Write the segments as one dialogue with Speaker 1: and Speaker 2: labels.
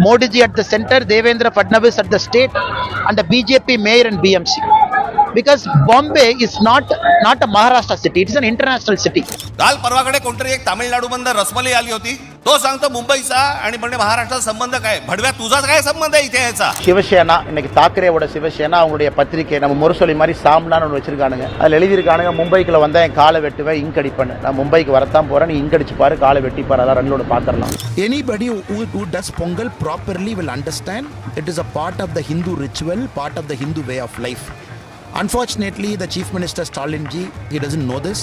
Speaker 1: Modi ji at the center, Devendra Fadnavis at the state, and the BJP mayor and BMC. Because Bombay is not a Maharashtra city, it is an international city.
Speaker 2: काल परवाकडे कोणतरी एक तामिळनाडूमधून रसमलाई आली होती, तो सांगतो मुंबईचा आणि म्हणजे महाराष्ट्राचा संबंध काय? भडव्या तुझा काय संबंध आहे इथे याचा?
Speaker 1: சிவசேனா இன்னைக்கு தாக்கரேவோட சிவசேனா அவங்களுடைய பத்திரிகை நம்ம முரசொலி மாதிரி சாம்லான்னு ஒன்று வச்சிருக்கானுங்க. அதில் எழுதியிருக்கானுங்க, மும்பைக்குள்ள வந்தால் என் காலை வெட்டுவேன், இங்க் அடிப்பேன். நான் மும்பைக்கு வரத்தான் போறேன், நீ இங்க் அடிச்சு பாரு, காலை வெட்டி பாரு, அதான் ரெண்டோட பார்த்துடலாம்.
Speaker 3: Anybody who does Pongal properly will understand it is a part of the Hindu ritual, part of the Hindu way of life. Unfortunately, the Chief Minister Stalin ji, he doesn't know this.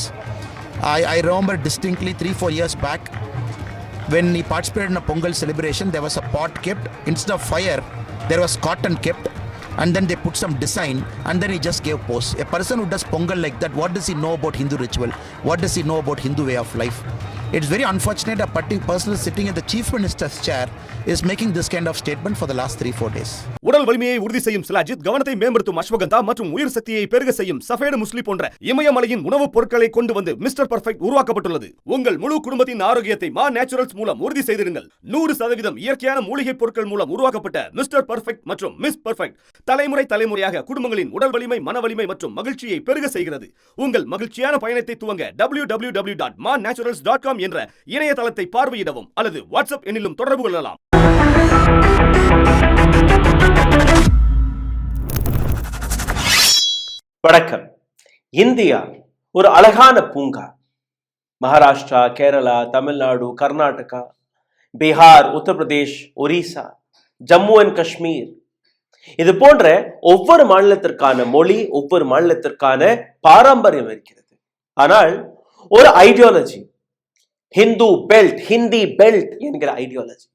Speaker 3: I remember distinctly 3-4 years back when he participated in a Pongal celebration, there was a pot kept. Instead of fire, there was cotton kept, and then they put some design, and then he just gave pose. A person who does Pongal like that, what does he know about Hindu ritual? What does he know about Hindu way of life? It's very unfortunate a particular person sitting in the Chief Minister's chair is making this kind of statement for the last 3-4 days.
Speaker 4: உடல் வலிமையை உறுதி செய்யும் சிலாஜித், கவனத்தை மேம்படுத்தும் அஸ்வகந்தா மற்றும் உயிர் சக்தியை பெருக செய்யும் சஃபேடு முஸ்லி போன்ற இமயமலையின் உணவுப் பொருட்களை கொண்டு வந்து மிஸ்டர் பர்ஃபெக்ட் உருவாக்கப்பட்டுள்ளது. உங்கள் முழு குடும்பத்தின் ஆரோக்கியத்தை மா நேச்சுரல்ஸ் மூலம் உறுதி செய்திருங்கள். 100% இயற்கையான மூலிகை பொருட்கள் மூலம் உருவாக்கப்பட்ட மிஸ்டர் பர்ஃபெக்ட் மற்றும் மிஸ் பர்ஃபெக்ட் தலைமுறையாக குடும்பங்களின் உடல் வலிமை, மன வலிமை மற்றும் மகிழ்ச்சியை பெருக செய்கிறது. உங்கள் மகிழ்ச்சியான பயணத்தை துவங்க www.manaturals.com என்ற இணையதளத்தை பார்வையிடவும் அல்லது வாட்ஸ்அப் எண்ணிலும் தொடர்பு கொள்ளலாம்.
Speaker 5: வணக்கம். இந்தியா ஒரு அழகான பூங்கா. மகாராஷ்டிரா, கேரளா, தமிழ்நாடு, கர்நாடகா, பீகார், உத்தரப்பிரதேஷ், ஒரிசா, ஜம்மு அண்ட் காஷ்மீர், இது போன்ற ஒவ்வொரு மாநிலத்திற்கான மொழி, ஒவ்வொரு மாநிலத்திற்கான பாரம்பரியம் இருக்கிறது. ஆனால் ஒரு ideology, Hindu belt, Hindi belt என்கிற ஐடியாலஜி,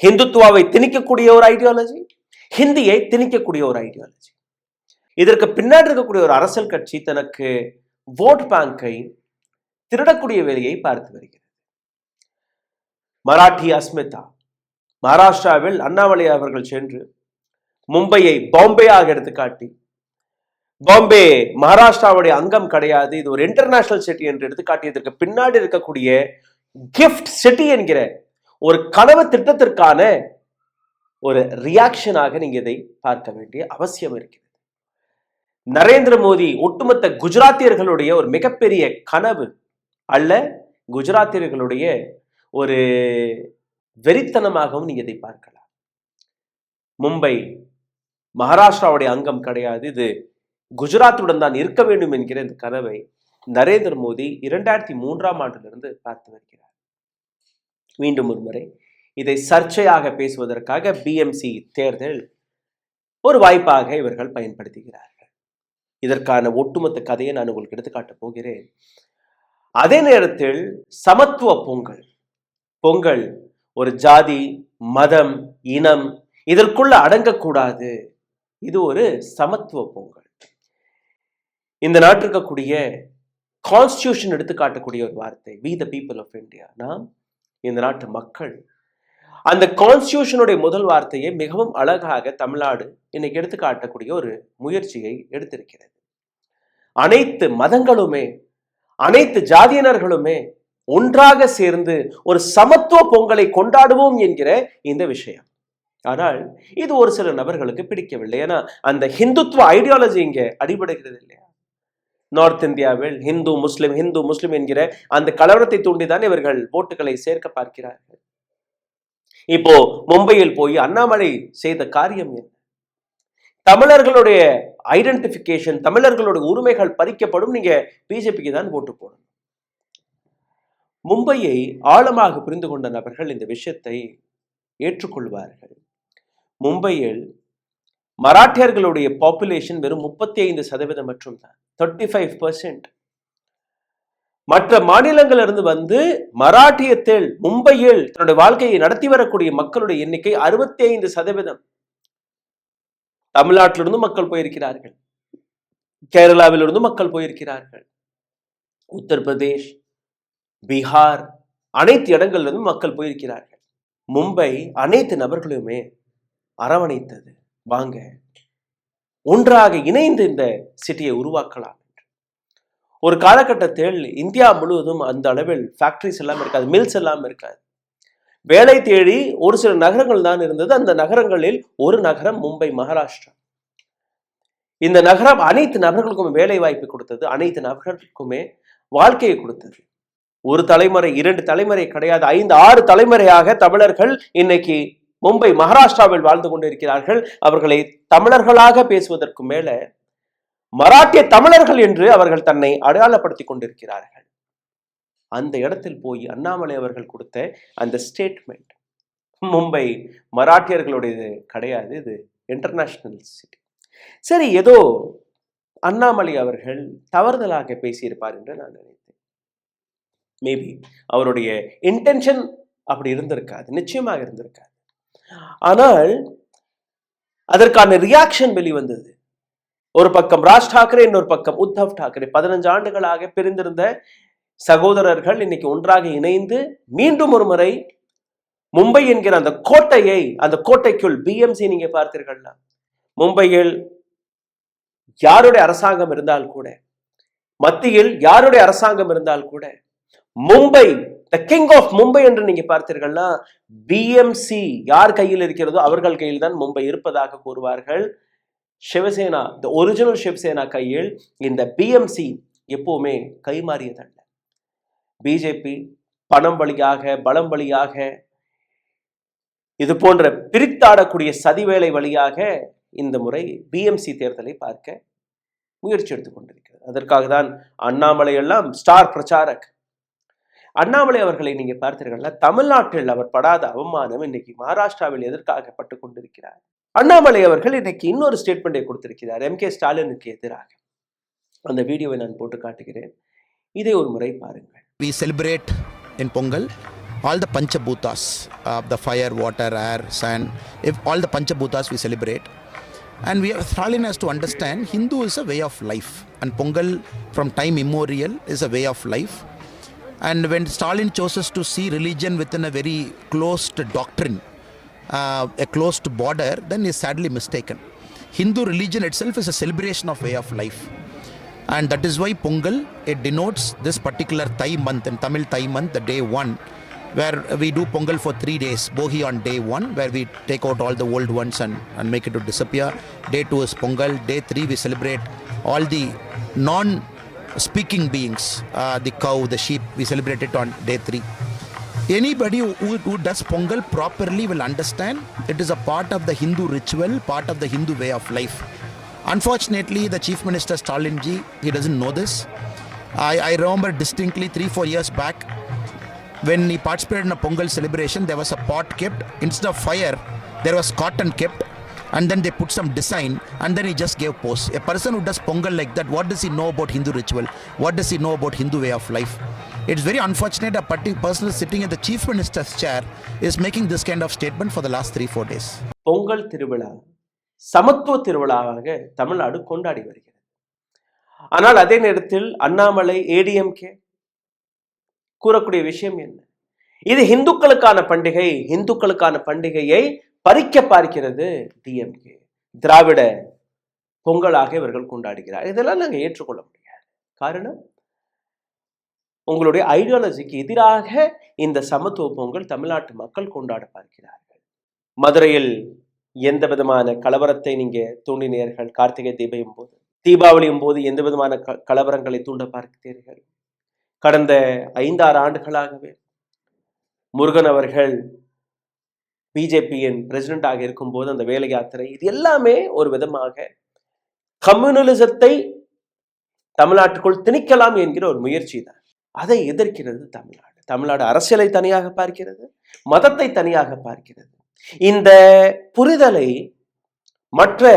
Speaker 5: ஹிந்துத்துவாவை திணிக்கக்கூடிய ஒரு ஐடியாலஜி, ஹிந்தியை திணிக்கக்கூடிய ஒரு ஐடியாலஜி. இதற்கு பின்னாடி இருக்கக்கூடிய ஒரு அரசியல் கட்சி தனக்கு ஓட் பேங்கை திருடக்கூடிய வேலையை பார்த்து வருகிறது. மராட்டி அஸ்மிதா, மகாராஷ்டிராவில் அண்ணாமலை அவர்கள் சென்று மும்பையை பாம்பேயாக எடுத்துக்காட்டி, பாம்பே மகாராஷ்டிராவுடைய அங்கம் கிடையாது, இது ஒரு இன்டர்நேஷனல் சிட்டி என்று எடுத்துக்காட்டியதற்கு பின்னாடி இருக்கக்கூடிய கிஃப்ட் சிட்டி என்கிற ஒரு கனவு திட்டத்திற்கான ஒரு ரியாக்ஷனாக நீங்க இதை பார்க்க வேண்டிய அவசியம் இருக்கிறது. நரேந்திர மோடி ஒட்டுமொத்த குஜராத்தியர்களுடைய ஒரு மிகப்பெரிய கனவு அல்ல, குஜராத்தியர்களுடைய ஒரு வெறித்தனமாகவும் நீங்க இதை பார்க்கலாம். மும்பை மகாராஷ்டிராவுடைய அங்கம் கிடையாது, இது குஜராத்துடன் தான் இருக்க வேண்டும் என்கிற இந்த கனவை நரேந்திர மோடி 2003ஆம் ஆண்டிலிருந்து பார்த்து வருகிறார். மீண்டும் ஒரு முறை இதை சர்ச்சையாக பேசுவதற்காக பிஎம்சி தேர்தல் ஒரு வாய்ப்பாக இவர்கள் பயன்படுத்துகிறார்கள். இதற்கான ஒட்டுமொத்த கதையை நான் உங்களுக்கு எடுத்துக்காட்ட போகிறேன். அதே நேரத்தில் சமத்துவ பொங்கல், பொங்கல் ஒரு ஜாதி, மதம், இனம் இதற்குள்ள அடங்கக்கூடாது, இது ஒரு சமத்துவ பொங்கல். இந்த நாட்டில் இருக்கக்கூடிய கான்ஸ்டியூஷன் எடுத்து காட்டக்கூடிய ஒரு வார்த்தை, we the people of India, நாம் இந்த நாட்டு மக்கள். அந்த கான்ஸ்டியூஷனுடைய முதல் வார்த்தையை மிகவும் அழகாக தமிழ்நாடு இன்னைக்கு எடுத்து காட்டக்கூடிய ஒரு முயற்சியை எடுத்திருக்கிறது. அனைத்து மதங்களுமே, அனைத்து ஜாதியினர்களுமே ஒன்றாக சேர்ந்து ஒரு சமத்துவ பொங்கலை கொண்டாடுவோம் என்கிற இந்த விஷயம். ஆனால் இது ஒரு சில நபர்களுக்கு பிடிக்கவில்லை. ஏன்னா அந்த ஹிந்துத்துவ ஐடியாலஜி இங்க அடிபடுகிறது இல்லையா? நார்த் இந்தியாவில் ஹிந்து முஸ்லிம் என்கிற அந்த கலவரத்தை தூண்டிதான் இவர்கள் ஓட்டுகளை சேர்க்க பார்க்கிறார்கள். இப்போ மும்பையில் போய் அண்ணாமலை செய்த காரியம் என்ன? தமிழர்களுடைய ஐடென்டிபிகேஷன், தமிழர்களுடைய உரிமைகள் பறிக்கப்படும், நீங்க பிஜேபிக்கு தான் ஓட்டு போடணும். மும்பையை ஆழமாக புரிந்து கொண்ட நபர்கள் இந்த விஷயத்தை ஏற்றுக்கொள்வார்கள். மும்பையில் மராட்டியர்களுடைய பாப்புலேஷன் வெறும் 35% மட்டும் தான், 35%. மற்ற மாநிலங்களிலிருந்து வந்து மராட்டியத்தில் மும்பையில் தன்னுடைய வாழ்க்கையை நடத்தி வரக்கூடிய மக்களுடைய எண்ணிக்கை 65%. தமிழ்நாட்டிலிருந்து மக்கள் போயிருக்கிறார்கள், கேரளாவிலிருந்து மக்கள் போயிருக்கிறார்கள், உத்தரப்பிரதேஷ், பீகார், அனைத்து இடங்களிலிருந்து மக்கள் போயிருக்கிறார்கள். மும்பை அனைத்து நபர்களுமே அரவணைத்தது, வாங்க ஒன்றாக இணைந்து இந்த சிட்டியை உருவாக்கலாம். ஒரு காலகட்டத்தில் இந்தியா முழுவதும் அந்த அளவில் ஃபேக்டரிஸ் எல்லாம் இருக்காது, மில்ஸ் எல்லாம் இருக்காது. வேலை தேடி ஒரு சில நகரங்கள் தான் இருந்தது. அந்த நகரங்களில் ஒரு நகரம் மும்பை, மகாராஷ்டிரா. இந்த நகரம் அனைத்து நபர்களுக்குமே வேலை வாய்ப்பு கொடுத்தது, அனைத்து நபர்களுக்குமே வாழ்க்கையை கொடுத்தது. ஒரு தலைமுறை, 2 தலைமுறை கிடையாது, 5, 6 தலைமுறையாக தமிழர்கள் இன்னைக்கு மும்பை, மகாராஷ்டிராவில் வாழ்ந்து கொண்டிருக்கிறார்கள். அவர்களை தமிழர்களாக பேசுவதற்கு மேல மராட்டிய தமிழர்கள் என்று அவர்கள் தன்னை அடையாளப்படுத்திக் கொண்டிருக்கிறார்கள். அந்த இடத்தில் போய் அண்ணாமலை அவர்கள் கொடுத்த அந்த ஸ்டேட்மெண்ட், மும்பை மராட்டியர்களுடையது கிடையாது, இது இன்டர்நேஷனல் சிட்டி. சரி, ஏதோ அண்ணாமலை அவர்கள் தவறுதலாக பேசியிருப்பார் என்று நான் நினைத்தேன். மேபி அவருடைய இன்டென்ஷன் அப்படி இருந்திருக்காது, நிச்சயமாக இருந்திருக்காது. ஆனால் அதற்கான ரியாக்ஷன் வெளிவந்தது. ஒரு பக்கம் ராஜ் டாக்கரே, இன்னொரு பக்கம் உத்தவ் டாக்கரே. 15 ஆண்டுகளாக பிரிந்திருந்த சகோதரர்கள் இன்னைக்கு ஒன்றாக இணைந்து மீண்டும் ஒரு முறை மும்பை என்கிற அந்த கோட்டையை, அந்த கோட்டைக்குள் பிஎம்சி நீங்க பார்த்தீர்கள்னா, மும்பையில் யாருடைய அரசாங்கம் இருந்தால் கூட, மத்தியில் யாருடைய அரசாங்கம் இருந்தால் கூட, Mumbai the king of Mumbai என்று நீங்க பார்த்தீர்கள்னா பிஎம்சி யார் கையில் இருக்கிறதோ அவர்கள் கையில் தான் மும்பை இருப்பதாக கூறுவார்கள். சிவசேனா, த ஒரிஜினல் சிவசேனா கையில் இந்த பிஎம்சி எப்பவுமே கைமாறியதல்ல. பிஜேபி பணம் வழியாக, பலம் வழியாக, இது போன்ற பிரித்தாடக்கூடிய சதிவேலை வழியாக இந்த முறை பிஎம்சி தேர்தலை பார்க்க முயற்சி எடுத்துக் கொண்டிருக்கிறது. அதற்காக தான் அண்ணாமலை எல்லாம் ஸ்டார் பிரச்சாரக். அண்ணாமலை அவர்களை நீங்க பார்த்தீர்கள்னா, தமிழ்நாட்டில் அவர் படாத அவமானம் இன்னைக்கு மகாராஷ்டிராவில் எதற்காக பட்டு கொண்டிருக்கிறார். அண்ணாமலை அவர்கள் இன்னைக்கு இன்னொரு ஸ்டேட்மெண்டை கொடுத்திருக்கிறார் எம்.கே. ஸ்டாலினுக்கு எதிராக. அந்த வீடியோவை நான் போட்டு காட்டுகிறேன், இதை ஒரு முறை பாருங்கள்.
Speaker 3: We celebrate in Pongal all the Panchabhutas, the fire, water, air, sand, if all the Panchabhutas we celebrate. And Stalin has to understand Hindu is a way of life, and Pongal from time immemorial is a way of life. And when Stalin chooses to see religion within a very closed doctrine, a closed border, then is sadly mistaken. Hindu religion itself is a celebration of way of life. And that is why Pongal, it denotes this particular Thai month, in Tamil Thai month, the day 1, where we do Pongal for 3 days. Bogi on day 1, where we take out all the old ones and make it to disappear. Day 2 is Pongal. Day 3 we celebrate all the non-speaking beings, the cow, the sheep, we celebrate it on day 3. Anybody who does Pongal properly will understand it is a part of the Hindu ritual, part of the Hindu way of life. Unfortunately, the Chief Minister Stalin ji, he doesn't know this. I remember distinctly 3-4 years back when he participated in a Pongal celebration, there was a pot kept. Instead of fire, there was cotton kept, and then they put some design, and then he just gave pose. A person who does Pongal like that, what does he know about Hindu ritual? What does he know about Hindu way of life? It's very unfortunate a particular person sitting in the Chief Minister's chair is making this kind of statement for the last 3-4 days.
Speaker 5: Pongal திருவிழா சமத்துவ திருவிழாவாக தமிழ்நாடு கொண்டாடி வருகிறது. ஆனால் அதே நேரத்தில் அண்ணாமலை, ஏடிஎம்கே கூறக்கூடிய விஷயம் என்ன? இது இந்துக்களுக்கான பண்டிகை, இந்துக்களுக்கான பண்டிகையை பறிக்க பார்க்கிறது டிஎம்கே. திராவிட பொங்கலாக இவர்கள் கொண்டாடுகிறார். இதெல்லாம் நாங்கள் ஏற்றுக்கொள்ள முடியாது. காரணம், உங்களுடைய ஐடியாலஜிக்கு எதிராக இந்த சமத்துவ பொங்கல் தமிழ்நாட்டு மக்கள் கொண்டாட பார்க்கிறார்கள். மதுரையில் எந்த விதமான கலவரத்தை நீங்க தூண்டினீர்கள்? கார்த்திகை தீபம் போது, தீபாவளியும் போது எந்த விதமான கலவரங்களை தூண்ட பார்த்தீர்கள்? கடந்த 5-6 ஆண்டுகளாகவே முருகன் அவர்கள் பிஜேபியின் பிரசிடென்டாக இருக்கும்போது அந்த வேலை யாத்திரை, இது எல்லாமே ஒரு விதமாக கம்யூனலிசத்தை தமிழ்நாட்டுக்குள் திணிக்கலாம் என்கிற ஒரு முயற்சி தான். அதை எதிர்க்கிறது தமிழ்நாடு. தமிழ்நாடு அரசியலை தனியாக பார்க்கிறது, மதத்தை தனியாக பார்க்கிறது. இந்த புரிதலை மற்ற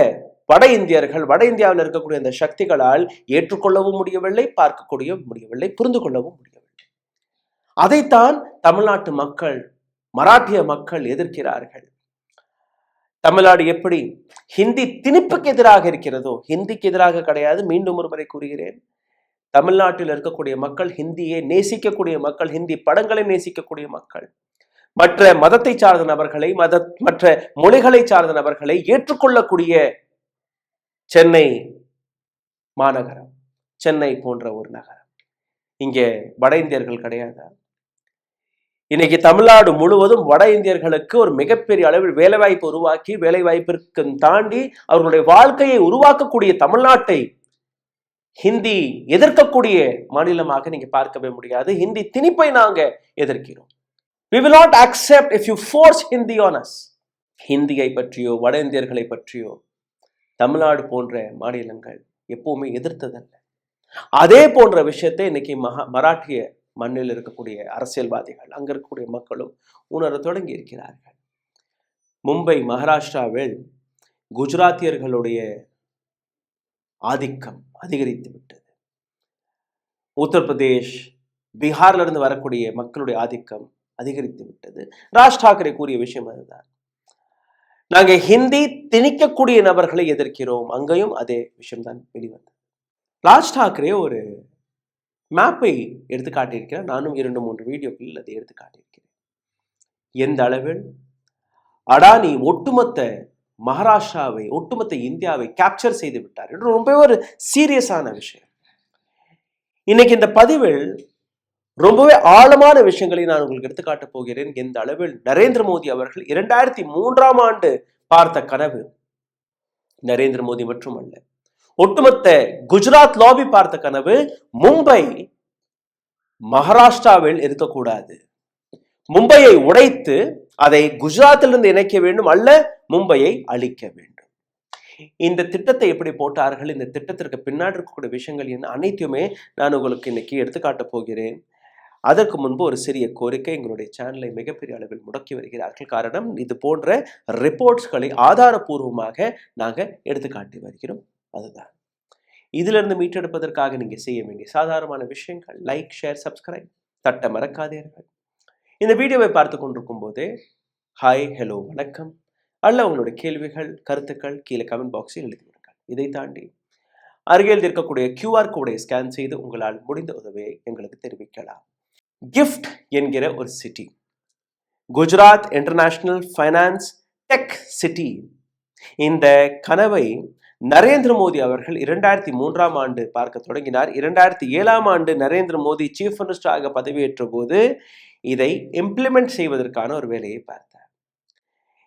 Speaker 5: வட இந்தியர்கள், வட இந்தியாவில் இருக்கக்கூடிய அந்த சக்திகளால் ஏற்றுக்கொள்ளவும் முடியவில்லை, பார்க்கக்கூடிய முடியவில்லை, புரிந்து கொள்ளவும் முடியவில்லை. அதைத்தான் தமிழ்நாட்டு மக்கள், மராட்டிய மக்கள் எதிர்க்கிறார்கள். தமிழ்நாடு எப்படி ஹிந்தி திணிப்புக்கு எதிராக இருக்கிறதோ, ஹிந்திக்கு எதிராக கிடையாது. மீண்டும் ஒரு முறை கூறுகிறேன், தமிழ்நாட்டில் இருக்கக்கூடிய மக்கள் ஹிந்தியை நேசிக்கக்கூடிய மக்கள், ஹிந்தி படங்களை நேசிக்கக்கூடிய மக்கள், மற்ற மதத்தை சார்ந்த நபர்களை, மற்ற மொழிகளை சார்ந்த நபர்களை ஏற்றுக்கொள்ளக்கூடிய சென்னை மாநகரம், சென்னை போன்ற ஒரு நகரம். இங்கே வட இந்தியர்கள் கிடையாதா? இன்னைக்கு தமிழ்நாடு முழுவதும் வட இந்தியர்களுக்கு ஒரு மிகப்பெரிய அளவில் வேலைவாய்ப்பு உருவாக்கி, வேலை வாய்ப்பிற்கு தாண்டி அவர்களுடைய வாழ்க்கையை உருவாக்கக்கூடிய தமிழ்நாட்டை ஹிந்தி எதிர்க்கக்கூடிய மாநிலமாக நீங்க பார்க்கவே முடியாது. ஹிந்தி திணிப்பை நாங்க எதிர்க்கிறோம். We will not accept if you force Hindi on us. ஹிந்தியை பற்றியோ வட இந்தியர்களை பற்றியோ தமிழ்நாடு போன்ற மாநிலங்கள் எப்பவுமே எதிர்த்ததல்ல. அதே போன்ற விஷயத்தை இன்னைக்கு மராட்டிய மண்ணில் இருக்கக்கூடிய அரசியல்வாதிகள், அங்க இருக்கக்கூடிய மக்களும் உணர தொடங்கி இருக்கிறார்கள். மும்பை, மகாராஷ்டிராவில் குஜராத்தியர்களுடைய ஆதிக்கம் அதிகரித்து விட்டது. உத்தரப்பிரதேஷ், பீகார்ல இருந்து வரக்கூடிய மக்களுடைய ஆதிக்கம் அதிகரித்து விட்டது. ராஜ் தாக்கரே கூறிய விஷயம் அதுதான். நாங்க ஹிந்தி திணிக்கக்கூடிய நபர்களை எதிர்க்கிறோம். அங்கேயும் அதே விஷயம்தான் வெளிவந்தது. ராஜ் தாக்கரே ஒரு மேப்பை எடுத்து காட்டியிருக்கிறேன். நானும் 2-3 வீடியோக்களில் அதை எடுத்து காட்டியிருக்கிறேன். எந்த அளவில் அடானி ஒட்டுமொத்த மகாராஷ்டிராவை, ஒட்டுமொத்த இந்தியாவை கேப்சர் செய்து விட்டார் என்று ரொம்பவே ஒரு சீரியஸான விஷயம். இன்னைக்கு இந்த பதிவில் ரொம்பவே ஆழமான விஷயங்களை நான் உங்களுக்கு எடுத்துக்காட்ட போகிறேன். எந்த அளவில் நரேந்திர மோடி அவர்கள் 2003ஆம் ஆண்டு பார்த்த கனவு, நரேந்திர மோடி மட்டுமல்ல, ஒட்டுமொத்த குஜராத் லாபி பார்த்த கனவு, மும்பை மகாராஷ்டிராவில் இருக்கக்கூடாது, மும்பையை உடைத்து அதை குஜராத்திலிருந்து இணைக்க வேண்டும், அல்ல மும்பையை அழிக்க வேண்டும். இந்த திட்டத்தை எப்படி போட்டார்கள், இந்த திட்டத்திற்கு பின்னாடி இருக்கக்கூடிய விஷயங்கள் என்ன, அனைத்துமே நான் உங்களுக்கு இன்னைக்கு எடுத்துக்காட்ட போகிறேன். அதற்கு முன்பு ஒரு சிறிய கோரிக்கை, எங்களுடைய சேனலை மிகப்பெரிய அளவில் முடக்கி வருகிறார்கள். காரணம், இது போன்ற ரிப்போர்ட்ஸ்களை ஆதாரபூர்வமாக நாங்கள் எடுத்துக்காட்டி வருகிறோம். அதுதான் இதிலிருந்து மீட்டெடுப்பதற்காக நீங்க செய்ய வேண்டிய சாதாரணமான விஷயங்கள். லைக், ஷேர், சப்ஸ்கிரைப் தட்ட மறக்காதீர்கள். இந்த வீடியோவை பார்த்து கொண்டிருக்கும் போதே ஹாய், ஹலோ, வணக்கம் அல்ல உங்களுடைய கேள்விகள், கருத்துக்கள் கீழே கமெண்ட் பாக்ஸில் எழுதிவிடுங்கள். இதை தாண்டி அருகில் இருக்கக்கூடிய QR கோடை ஸ்கேன் செய்து உங்களால் முடிந்த உதவியை எங்களுக்கு தெரிவிக்கலாம். கிஃப்ட் என்கிற ஒரு city, Gujarat international finance tech city, இந்த கனவை நரேந்திர மோடி அவர்கள் 2003ஆம் ஆண்டு பார்க்க தொடங்கினார். 2007ஆம் ஆண்டு நரேந்திர மோடி சீஃப் மினிஸ்டராக பதவியேற்ற போது இதை இம்ப்ளிமெண்ட் செய்வதற்கான ஒரு வேலையை பார்த்தார்.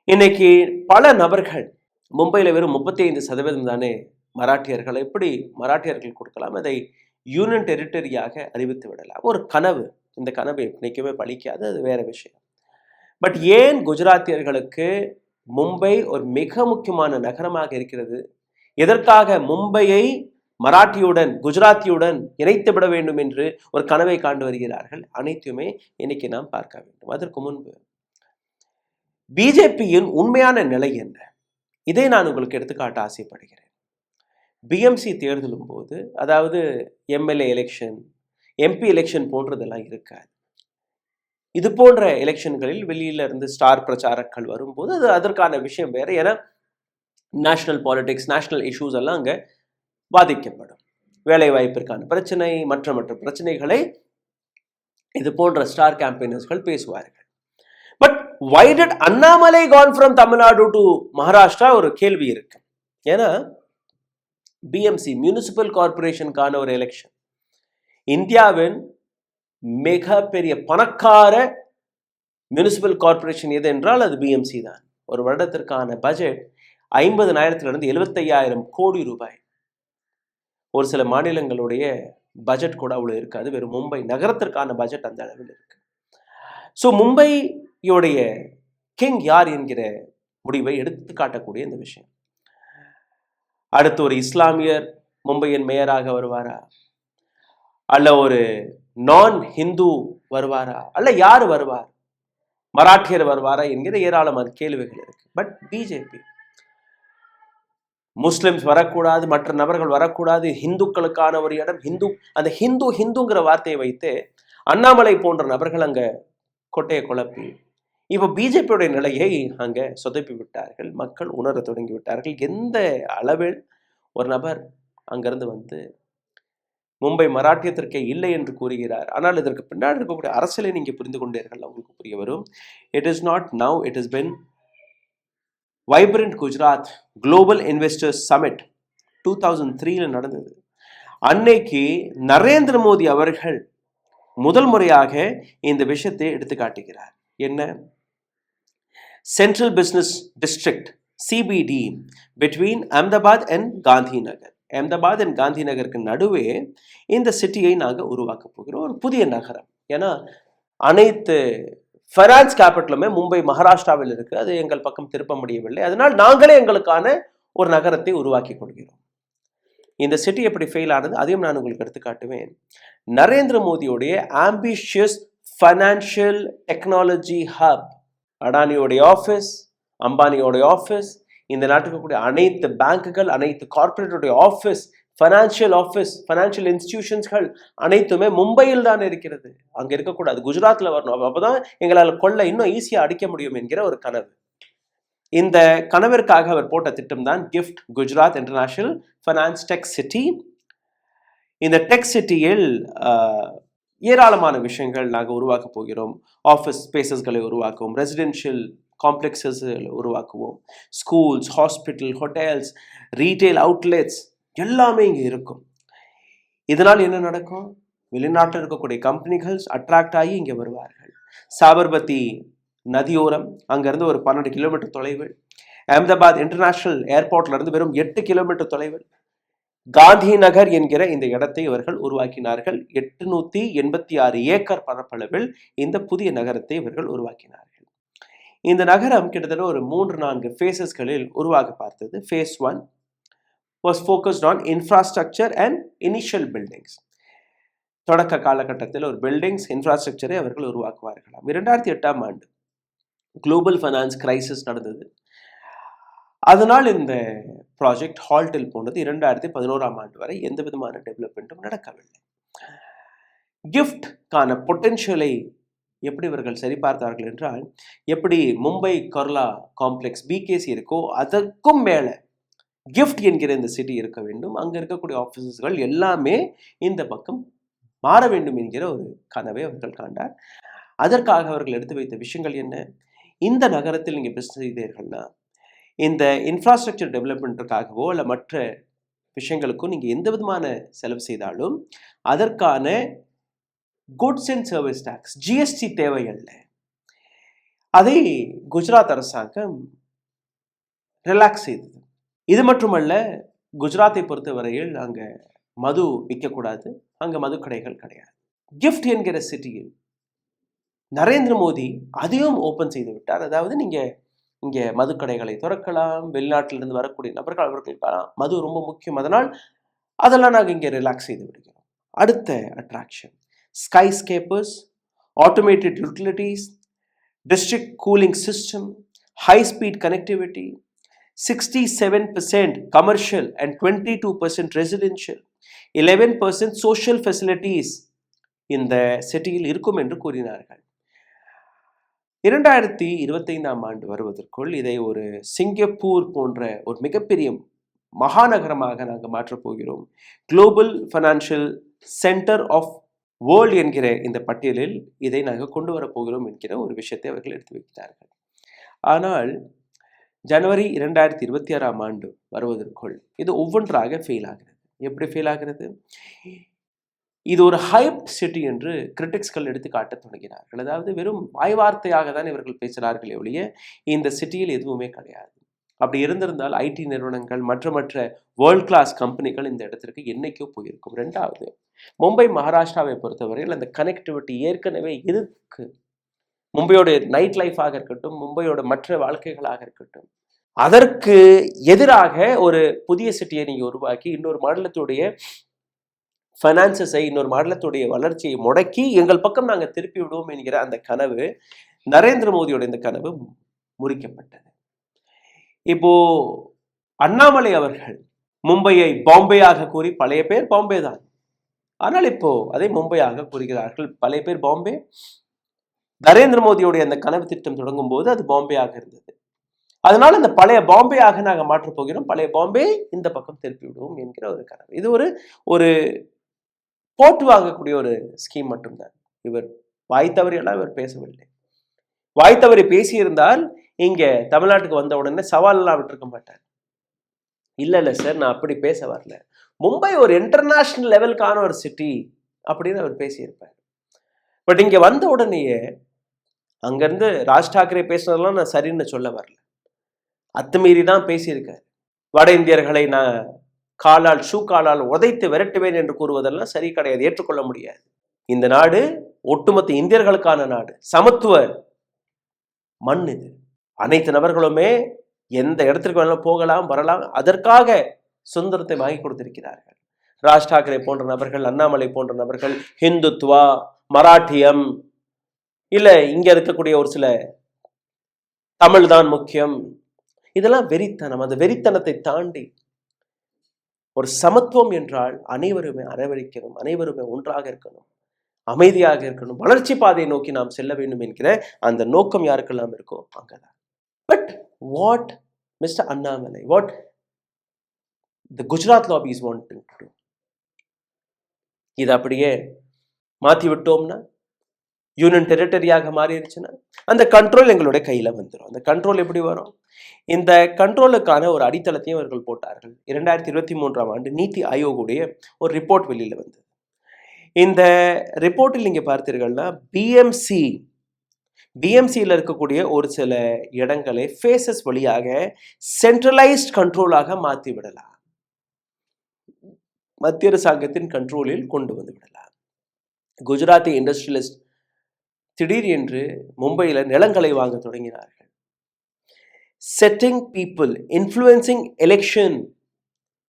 Speaker 5: இன்னைக்கு பல நபர்கள், மும்பையில் வெறும் 35% தானே மராட்டியர்கள், எப்படி மராட்டியர்கள் கொடுக்கலாம், அதை யூனியன் டெரிட்டரியாக அறிவித்து விடலாம், ஒரு கனவு. இந்த கனவு நிற்கவே பழிக்காது, அது வேற விஷயம். பட் ஏன் குஜராத்தியர்களுக்கு மும்பை ஒரு மிக முக்கியமான நகரமாக இருக்கிறது, எதற்காக மும்பையை மராட்டியுடன் குஜராத்தியுடன் இணைத்து விட வேண்டும் என்று ஒரு கனவை காண்டு வருகிறார்கள், அனைத்துமே இன்னைக்கு நாம் பார்க்க வேண்டும். அதற்கு முன்பு பிஜேபியின் உண்மையான நிலை என்ன, இதை நான் உங்களுக்கு எடுத்துக்காட்ட ஆசைப்படுகிறேன். பிஎம்சி தேர்தலும் போது, அதாவது எம்எல்ஏ எலெக்ஷன், எம்பி எலெக்ஷன் போன்றதெல்லாம் இருக்காது. இது போன்ற எலெக்ஷன்களில் வெளியில இருந்து ஸ்டார் பிரச்சாரங்கள் வரும்போது அது அதற்கான விஷயம் வேற. ஏன்னா நேஷனல் பாலிடிக்ஸ், நேஷனல் இஷ்யூஸ் எல்லாம் அங்கே பாதிக்கப்படும். வேலை வாய்ப்பிற்கான பிரச்சனை, மற்ற பிரச்சனைகளை இது போன்ற ஸ்டார் கேம்பெயினர்ஸ்கள் பேசுவார்கள். But why did Annamalai gone from Tamil Nadu to Maharashtra ஒரு கேள்வி இருக்கு. ஏன்னா பிஎம்சி மியூனிசிபல் கார்பரேஷனுக்கான ஒரு எலெக்ஷன், இந்தியாவின் மிக பெரிய பணக்கார மியூனிசிபல் கார்பரேஷன் எது என்றால் அது பிஎம்சி தான். ஒரு வருடத்திற்கான பட்ஜெட் 50,000 75,000 கோடி ரூபாய். ஒரு சில மாநிலங்களுடைய பட்ஜெட் கூட அவ்வளவு இருக்காது, வெறும் மும்பை நகரத்திற்கான பட்ஜெட் அந்த அளவில் இருக்கு. ஸோ மும்பையோடைய கிங் யார் என்கிற முடிவை எடுத்து காட்டக்கூடிய இந்த விஷயம். அடுத்து ஒரு இஸ்லாமியர் மும்பையின் மேயராக வருவாரா, அல்ல ஒரு நான் ஹிந்து வருவாரா, அல்ல யார் வருவார், மராட்டியர் வருவாரா என்கிற ஏராளமான கேள்விகள் இருக்கு. பட் பிஜேபி முஸ்லிம்ஸ் வரக்கூடாது, மற்ற நபர்கள் வரக்கூடாது, ஹிந்துக்களுக்கான ஒரு இடம், அந்த ஹிந்துங்கிற வார்த்தையை வைத்து அண்ணாமலை போன்ற நபர்கள் அங்க கொட்டையை குழப்பி இப்போ பிஜேபியுடைய நிலையை அங்க சொதப்பி விட்டார்கள். மக்கள் உணர தொடங்கி விட்டார்கள் எந்த அளவில் ஒரு நபர் அங்கிருந்து வந்து மும்பை மராட்டியத்திற்கே இல்லை என்று கூறுகிறார். ஆனால் இதற்கு பின்னாடி இருக்கக்கூடிய அரசியலை நீங்க புரிந்து கொண்டீர்கள், உங்களுக்கு புரிய வரும். It is not now, it is பின் vibrant Gujarat global investors summit 2003 நடந்தது. அன்னைக்கு நரேந்திர மோடி அவர்கள் முதல் முறையாக இந்த விஷயத்தை எடுத்து காட்டுகிறார். என்ன? Central business district CBD between Ahmedabad and Gandhi Nagar. Ahmedabad and Gandhi நகருக்கு நடுவே இந்த சிட்டியை நாங்கள் உருவாக்க போகிறோம், ஒரு புதிய நகரம். ஏன்னா அனைத்து ஃபைனான்ஸ் கேபிட்டலுமே மும்பை மகாராஷ்டிராவில் இருக்கு, அது எங்கள் பக்கம் திருப்ப முடியவில்லை. அதனால் நாங்களே எங்களுக்கான ஒரு நகரத்தை உருவாக்கி கொள்கிறோம். இந்த சிட்டி எப்படி ஃபெயில் ஆனது அதையும் நான் உங்களுக்கு எடுத்து காட்டுவேன். நரேந்திர மோடியோடைய ஆம்பிஷியஸ் ஃபைனான்சியல் டெக்னாலஜி ஹப், அடானியோடைய ஆஃபீஸ், அம்பானியோடைய ஆஃபீஸ், இந்த நாட்டுக்கு கூடிய அனைத்து பேங்குகள், அனைத்து கார்பரேட்டுடைய ஆஃபீஸ், ஃபைனான்சியல் இன்ஸ்டிடியூஷன்ஸ்கள் அனைத்துமே மும்பையில் தான் இருக்கிறது. அங்கே இருக்கக்கூடாது, குஜராத்தில் வரணும். அப்போதான் எங்களால் கொள்ள இன்னும் ஈஸியாக அடிக்க முடியும் என்கிற ஒரு கனவு. இந்த கனவிற்காக அவர் போட்ட திட்டம் தான் gift Gujarat international finance tech city. இந்த டெக் சிட்டியில் ஏராளமான விஷயங்கள் நாங்கள் உருவாக்க போகிறோம். ஆஃபீஸ் ஸ்பேசஸ்களை உருவாக்குவோம், ரெசிடென்ஷியல் காம்ப்ளெக்ஸஸ் உருவாக்குவோம், schools, hospital, hotels, retail outlets எல்லாமே இங்கே இருக்கும். இதனால் என்ன நடக்கும்? வெளிநாட்டில் இருக்கக்கூடிய கம்பெனிகள் அட்ராக்ட் ஆகி இங்கே வருவார்கள். சாபர்மதி நதியோரம், அங்கேருந்து ஒரு 12 கிலோமீட்டர் தொலைவில். அஹமதாபாத் இன்டர்நேஷனல் ஏர்போர்ட்லேருந்து வெறும் 8 கிலோமீட்டர் தொலைவில் காந்தி நகர் என்கிற இந்த இடத்தை இவர்கள் உருவாக்கினார்கள். 886 ஏக்கர் பரப்பளவில் இந்த புதிய நகரத்தை இவர்கள் உருவாக்கினார்கள். இந்த நகரம் கிட்டத்தட்ட ஒரு 3-4 ஃபேஸஸ்களில் உருவாக்க பார்த்தது. Phase 1 was focused on infrastructure and initial buildings. தொடக்க காலகட்டத்தில் ஒரு பில்டிங்ஸ் இன்ஃப்ராஸ்ட்ரக்சரை அவர்கள் உருவாக்குவார்களாம். 2008ஆம் ஆண்டு குளோபல் ஃபைனான்ஸ் கிரைசிஸ் நடந்தது. அதனால் இந்த ப்ராஜெக்ட் ஹால்ட்டில் போனது. 2011ஆம் ஆண்டு வரை எந்த விதமான டெவலப்மெண்ட்டும் நடக்கவில்லை. கிஃப்ட்கான பொட்டென்ஷியலை எப்படி இவர்கள் சரிபார்த்தார்கள் என்றால், எப்படி மும்பை கர்லா காம்ப்ளெக்ஸ் BKC இருக்கோ அதற்கும் மேலே கிஃப்ட் என்கிற இந்த சிட்டி இருக்க வேண்டும். அங்கே இருக்கக்கூடிய ஆஃபீஸஸ்கள் எல்லாமே இந்த பக்கம் மாற வேண்டும் என்கிற ஒரு கனவை அவர்கள் காண்டார். அதற்காக அவர்கள் எடுத்து வைத்த விஷயங்கள் என்ன? இந்த நகரத்தில் நீங்கள் பிஸ்னஸ் செய்தீர்கள்னா இந்த இன்ஃப்ராஸ்ட்ரக்சர் டெவலப்மெண்ட்டுக்காகவோ இல்லை மற்ற விஷயங்களுக்கும் நீங்கள் எந்த விதமான செலவு செய்தாலும் அதற்கான goods and service tax GST தேவையில்லை. அதை குஜராத் அரசாங்கம் ரிலாக்ஸ் செய்தது. இது மட்டுமல்ல, குஜராத்தை பொறுத்தவரையில் அங்கே மது விற்கக்கூடாது, அங்கே மது கடைகள் கிடையாது. கிஃப்ட் என்கிற சிட்டியில் நரேந்திர மோடி அதையும் ஓப்பன் செய்து விட்டார். அதாவது நீங்கள் இங்கே மதுக்கடைகளை திறக்கலாம், வெளிநாட்டிலிருந்து வரக்கூடிய நபர்கள் அவர்களுக்கு மது ரொம்ப முக்கியம், அதெல்லாம் நாங்கள் இங்கே ரிலாக்ஸ் செய்து விடுகிறோம். அடுத்த attraction skyscrapers, automated utilities, district cooling system, high speed connectivity, 67% commercial and 22% residential, 11% social facilities இந்த சிட்டியில் இருக்கும் என்று கூறினார்கள். 2025ஆம் ஆண்டு வருவதற்குள் இதை ஒரு சிங்கப்பூர் போன்ற ஒரு மிகப்பெரிய மகாநகரமாக நாங்கள் மாற்றப் போகிறோம். Global financial centre of world என்கிற இந்த பட்டியலில் இதை நாங்கள் கொண்டு வரப்போகிறோம் என்கிற ஒரு விஷயத்தை அவர்கள் எடுத்து வைக்கிறார்கள். ஆனால் ஜனவரி 2026ஆம் ஆண்டு வருவதற்குள் இது ஒவ்வொன்றாக ஃபெயில் ஆகிறது. எப்படி ஃபெயில் ஆகிறது? இது ஒரு ஹைப் சிட்டி என்று கிரிட்டிக்ஸ்கள் எடுத்து காட்ட தொடங்கினார்கள். அதாவது வெறும் வாய் வார்த்தையாக தான் இவர்கள் பேசுகிறார்களே ஒழிய இந்த சிட்டியில் எதுவுமே கிடையாது. அப்படி இருந்திருந்தால் ஐடி நிறுவனங்கள் மற்ற வேர்ல்ட் கிளாஸ் கம்பெனிகள் இந்த இடத்திற்கு என்னைக்கோ போயிருக்கும். 2வது, மும்பை மகாராஷ்டிராவை பொறுத்தவரையில் அந்த கனெக்டிவிட்டி ஏற்கனவே இருக்கு. மும்பையோட நைட் லைஃபாக இருக்கட்டும், மும்பையோட மற்ற வாழ்க்கைகளாக இருக்கட்டும், அதற்கு எதிராக ஒரு புதிய சிட்டியை நீங்கள் உருவாக்கி இன்னொரு மாநிலத்துடைய ஃபைனான்சஸை, இன்னொரு மாநிலத்துடைய வளர்ச்சியை முடக்கி எங்கள் பக்கம் நாங்கள் திருப்பி விடுவோம் என்கிற அந்த கனவு, நரேந்திர மோடியோட இந்த கனவு முறிக்கப்பட்டது. இப்போ அண்ணாமலை அவர்கள் மும்பையை பாம்பேயாக கூறி, பழைய பேர் பாம்பே தான், ஆனால் இப்போ அதை மும்பையாக கூறுகிறார்கள். பழைய பேர் பாம்பே. நரேந்திர மோடியோடைய அந்த கனவு திட்டம் தொடங்கும் போது அது பாம்பேயாக இருந்தது. அதனால அந்த பழைய பாம்பேயாக நாங்கள் மாற்றப் போகிறோம், பழைய பாம்பே இந்த பக்கம் திருப்பி விடுவோம் என்கிற ஒரு கனவு. இது ஒரு போட்டு வாங்கக்கூடிய ஒரு ஸ்கீம் மட்டும்தான். இவர் வாய் தவறியெல்லாம் இவர் பேசவில்லை. வாய் தவறி பேசியிருந்தால் இங்க தமிழ்நாட்டுக்கு வந்த உடனே சவாலெல்லாம் விட்டுருக்க மாட்டார். இல்லை சார், நான் அப்படி பேச வரல, மும்பை ஒரு இன்டர்நேஷனல் லெவலுக்கான ஒரு சிட்டி அப்படின்னு அவர் பேசியிருப்பார். பட் இங்க வந்த உடனேயே அங்கிருந்து ராஜ் டாக்கரே பேசுனதெல்லாம் நான் சரின்னு சொல்ல வரல, அத்துமீறி தான் பேசியிருக்காரு. வட இந்தியர்களை நான் ஷூ காலால் உதைத்து விரட்டுவேன் என்று கூறுவதெல்லாம் சரி கிடையாது, ஏற்றுக்கொள்ள முடியாது. இந்த நாடு ஒட்டுமொத்த இந்தியர்களுக்கான நாடு, சமத்துவ மண் இது. அனைத்து நபர்களுமே எந்த இடத்திற்கு வேணாலும் போகலாம் வரலாம், அதற்காக சுதந்திரத்தை வாங்கி கொடுத்திருக்கிறார்கள். ராஜ் டாக்கரே போன்ற நபர்கள், அண்ணாமலை போன்ற நபர்கள் ஹிந்துத்வா, மராட்டியம், இல்ல இங்க இருக்கக்கூடிய ஒரு சில தமிழ் தான் முக்கியம், இதெல்லாம் வெறித்தனம். அந்த வெறித்தனத்தை தாண்டி ஒரு சமத்துவம் என்றால் அனைவருமே அரவணைக்கணும், அனைவருமே ஒன்றாக இருக்கணும், அமைதியாக இருக்கணும், வளர்ச்சி பாதையை நோக்கி நாம் செல்ல வேண்டும் என்கிற அந்த நோக்கம் யாருக்கெல்லாம் இருக்கோ அங்கதான். But what mister Annamalai, what the Gujarat lobby is wanting to to, இது அப்படியே மாற்றி விட்டோம்னா, யூனியன் டெரிட்டரியாக மாறிடுச்சுன்னா அந்த கண்ட்ரோல் எங்களுடைய கையில் வந்துடும். அந்த கண்ட்ரோல் எப்படி வரும்? இந்த கண்ட்ரோலுக்கான ஒரு அடித்தளத்தையும் அவர்கள் போட்டார்கள். 2023ஆம் ஆண்டு நீத்தி ஆயோகுடைய ஒரு ரிப்போர்ட் வெளியில் வந்தது. இந்த ரிப்போர்ட்டில் நீங்கள் பார்த்தீர்கள்னா பிஎம்சியில் இருக்கக்கூடிய ஒரு சில இடங்களை ஃபேஸஸ் வழியாக சென்ட்ரலைஸ்ட் கண்ட்ரோலாக மாற்றி விடலாம், மத்திய அரசாங்கத்தின் கண்ட்ரோலில் கொண்டு வந்து விடலாம். குஜராத்தி இண்டஸ்ட்ரியலிஸ்ட் திடீர் என்று மும்பையில் நிலங்களை வாங்க தொடங்கினார்கள். Setting people, influencing election.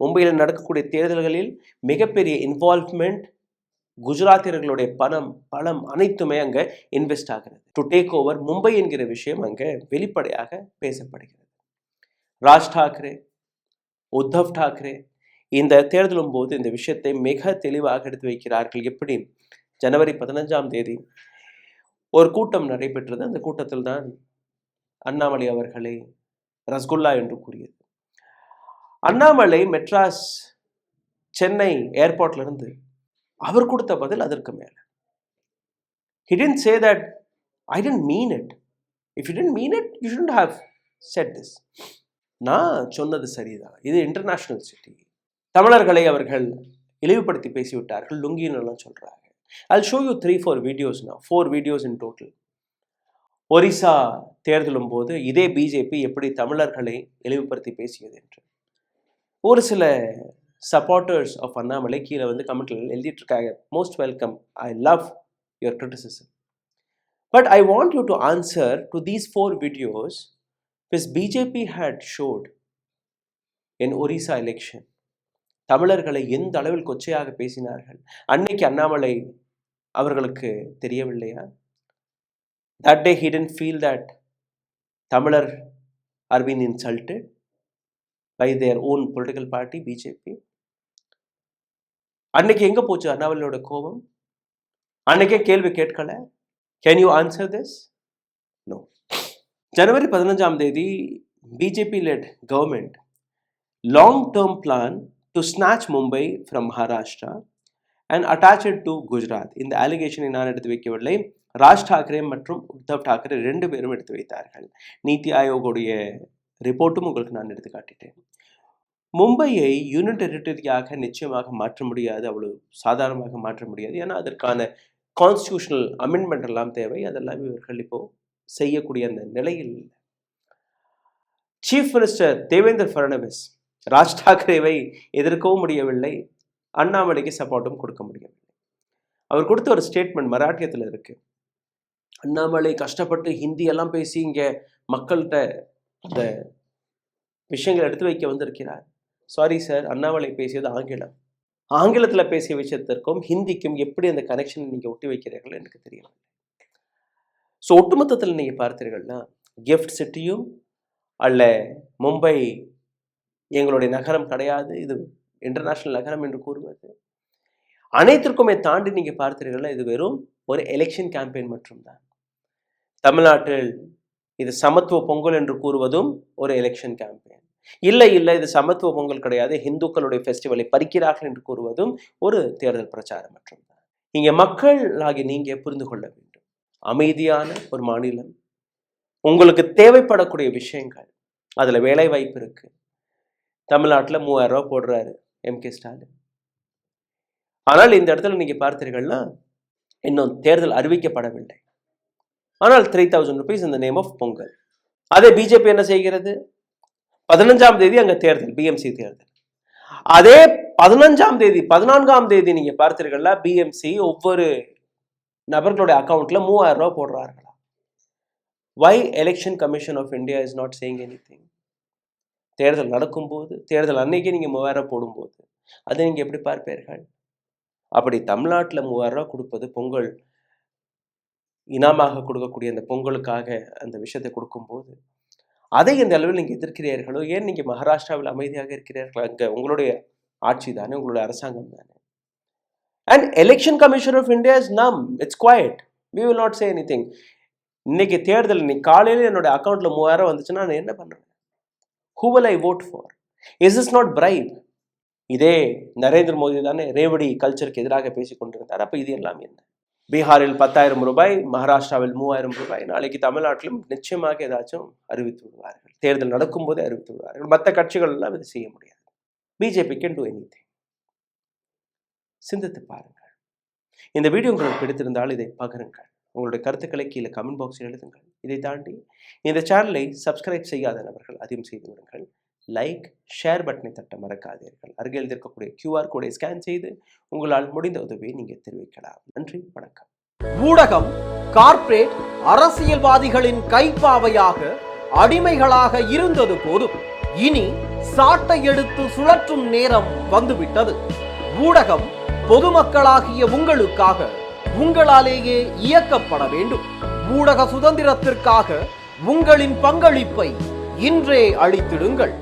Speaker 5: மும்பையில் நடக்கக்கூடிய தேர்தல்களில் மிகப்பெரிய இன்வால்வ்மெண்ட், குஜராத்தியர்களுடைய பணம் அனைத்துமே அங்கே இன்வெஸ்ட் ஆகிறது. டு டேக் ஓவர் மும்பை என்கிற விஷயம் அங்கே வெளிப்படையாக பேசப்படுகிறது. ராஜ் டாக்கரே, உத்தவ் டாக்கரே இந்த தேர்தலும் போது இந்த விஷயத்தை மிக தெளிவாக எடுத்து வைக்கிறார்கள். எப்படி? ஜனவரி 15ஆம் தேதி ஒரு கூட்டம் நடைபெற்றது. அந்த கூட்டத்தில் தான் அண்ணாமலை அவர்களை ரஸ்குல்லா என்று கூறியது. அண்ணாமலை மெட்ராஸ் சென்னை ஏர்போர்ட்ல இருந்து அவர் கொடுத்த பதில் அதற்கு மேல. He didn't say that I didn't mean it. If you didn't mean it, you shouldn't have said this. நான் சொன்னது சரிதான், இது இன்டர்நேஷனல் சிட்டி. தமிழர்களை அவர்கள் இழிவுபடுத்தி பேசிவிட்டார்கள், லுங்கின்னு எல்லாம் சொல்றாங்க. I'll show you 3-4 videos now, 4 videos in total. Orissa தேர்தலும் போது இதே பிஜேபி எப்படி தமிழர்களை இழிவுபடுத்தி பேசியது என்று ஒரு சில சப்போர்ட்டர்ஸ் ஆஃப் அண்ணாமலை கீழே வந்து கமெண்ட்ல எழுதிட்டு இருக்காங்க. Most welcome, I love your criticism, but I want you to answer to these 4 videos which BJP had showed in Orissa election. தமிழர்களை எந்த அளவில் கொச்சையாக பேசினார்கள். அன்னைக்கு அண்ணாமலை அவர்களுக்கு தெரியவில்லையா? That day he didn't feel that Tamilar are being insulted by their own political party BJP. அன்னைக்கு எங்க போச்சு அண்ணாமலையோட கோபம்? அன்னைக்கே கேள்வி கேட்கல. Can you answer this? No. ஜனவரி 15ஆம் தேதி BJP led government long-term plan to snatch Mumbai from Maharashtra and attach it to Gujarat. இந்த allegation நான் எடுத்து வைக்கவில்லை, ராஜ் டாக்கரே மற்றும் உத்தவ் டாக்கரே 2 பேரும் எடுத்து வைத்தார்கள். நீத்தி ஆயோகுடைய ரிப்போர்ட்டும் உங்களுக்கு நான் எடுத்து காட்டிட்டேன். மும்பையை யூனியன் டெரிட்டரியாக நிச்சயமாக மாற்ற முடியாது, அவ்வளவு சாதாரணமாக மாற்ற முடியாது. ஏன்னா அதற்கான கான்ஸ்டியூஷனல் அமெண்ட்மெண்ட் எல்லாம் தேவை. அதெல்லாம் இவர்கள் இப்போ செய்யக்கூடிய அந்த நிலையில் இல்லை. சீஃப் மினிஸ்டர் தேவேந்திர ஃபட்னவிஸ் ராஜ் டாக்கரேவை எதிர்க்கவும் முடியவில்லை, அண்ணாமலைக்கு சப்போர்ட்டும் கொடுக்க முடியவில்லை. அவர் கொடுத்த ஒரு ஸ்டேட்மெண்ட் மராட்டியத்தில் இருக்கு. அண்ணாமலை கஷ்டப்பட்டு ஹிந்தி எல்லாம் பேசி இங்கே மக்கள்கிட்ட அந்த விஷயங்களை எடுத்து வைக்க வந்திருக்கிறார். சாரி சார், அண்ணாமலை பேசியது ஆங்கிலம். ஆங்கிலத்தில் பேசிய விஷயத்திற்கும் ஹிந்திக்கும் எப்படி அந்த கனெக்ஷனை நீங்கள் ஒட்டி வைக்கிறீர்கள் எனக்கு தெரியவில்லை. ஸோ ஒட்டுமொத்தத்தில் நீங்கள் பார்த்தீர்கள்னா கிஃப்ட் சிட்டியும் அல்ல, மும்பை எங்களுடைய நகரம் கிடையாது, இது இன்டர்நேஷனல் நகரம் என்று கூறுவது அனைத்திற்குமே தாண்டி நீங்கள் பார்த்தீர்கள்னா இது வெறும் ஒரு எலெக்ஷன் கேம்பெயின் மட்டும்தான். தமிழ்நாட்டில் இது சமத்துவ பொங்கல் என்று கூறுவதும் ஒரு எலெக்ஷன் கேம்பெயின். இல்லை இது சமத்துவ பொங்கல் கிடையாது, இந்துக்களுடைய ஃபெஸ்டிவலை பறிக்கிறார்கள் என்று கூறுவதும் ஒரு தேர்தல் பிரச்சாரம் மட்டும்தான். இங்கே மக்கள் ஆகிய நீங்க புரிந்து கொள்ள வேண்டும், அமைதியான ஒரு மாநிலம், உங்களுக்கு தேவைப்படக்கூடிய விஷயங்கள், அதில் வேலை வாய்ப்பு இருக்கு. தமிழ்நாட்டில் 3000 ரூபா போடுறாரு MK ஸ்டாலின். ஆனால் இந்த இடத்துல நீங்க பார்த்தீர்கள்னா இன்னும் தேர்தல் அறிவிக்கப்படவில்லை. ஆனால் 3000 rupees in the name of Pongal. அதே பிஜேபி என்ன செய்கிறது? 15ஆம் தேதி அங்க தேர்தல், பிஎம்சி தேர்தல். அதே 15ஆம் தேதி 14ஆம் தேதி நீங்க பார்த்தீர்களா, பிஎம்சி ஒவ்வொரு நபர்களுடைய அக்கௌண்ட்ல 3000 ரூபாய் போடுறார்களா? Why Election Commission of India is not saying anything? தேர்தல் நடக்கும்போது, தேர்தல் அன்னைக்கு நீங்க 3000 போடும்போது அதை நீங்க எப்படி பார்ப்பீர்கள்? அப்படி தமிழ்நாட்டில் 3000 ரூபாய் கொடுப்பது, பொங்கல் இனாமாக கொடுக்கக்கூடிய அந்த பொங்கலுக்காக அந்த விஷயத்தை கொடுக்கும்போது அதை இந்த அளவில் நீங்கள் எதிர்க்கிறீர்களோ? ஏன் நீங்கள் மகாராஷ்டிராவில் அமைதியாக இருக்கிறீர்கள்? அங்கே உங்களுடைய ஆட்சி தானே, உங்களுடைய அரசாங்கம் தானே. And election commission of India is mum, it's quiet, we will not say anything. இன்னைக்கு தேர்தல், இன்னைக்கு காலையில் என்னுடைய அக்கௌண்ட்ல 3000 வந்துச்சுன்னா நான் என்ன பண்ணுவேன்? Who will I vote for? Is is not bribe? இதே நரேந்திர மோடி தானே ரேவடி கல்ச்சருக்கு எதிராக பேசிக் கொண்டிருந்தார். அப்போ இது எல்லாம் என்ன? பீகாரில் 10,000 ரூபாய், மகாராஷ்டிராவில் 3000 ரூபாய், நாளைக்கு தமிழ்நாட்டிலும் நிச்சயமாக ஏதாச்சும் அறிவித்து விடுவார்கள். தேர்தல் நடக்கும் போதே அறிவித்து விடுவார்கள். மற்ற கட்சிகள் எல்லாம் இது செய்ய முடியாது. BJP can do anything. சிந்தித்து பாருங்கள். இந்த வீடியோ உங்களுக்கு பிடித்திருந்தால் இதை பகிருங்கள். உங்களுடைய கருத்துக்களை கீழே கமெண்ட் பாக்ஸில் எழுதுங்கள். இதை தாண்டி இந்த சேனலை சப்ஸ்கிரைப் செய்யாத நபர்கள் அதையும் செய்து விடுங்கள். லைக், ஷேர் பட்டனை தட்ட மறக்காதீர்கள். அருகில் இருக்கக்கூடிய QR கோடை ஸ்கேன் செய்து உங்களால் முடிந்த உதவியை நீங்கள் தெரிவிக்கலாம். நன்றி, வணக்கம்.
Speaker 6: ஊடகம் கார்ப்பரேட் அரசியல்வாதிகளின் கைப்பாவையாக, அடிமைகளாக இருந்தது போதும். இனி சாட்டை எடுத்து சுழற்றும் நேரம் வந்துவிட்டது. ஊடகம் பொதுமக்களாகிய உங்களுக்காக, உங்களாலேயே இயக்கப்பட வேண்டும். ஊடக சுதந்திரத்திற்காக உங்களின் பங்களிப்பை இன்றே அளித்திடுங்கள்.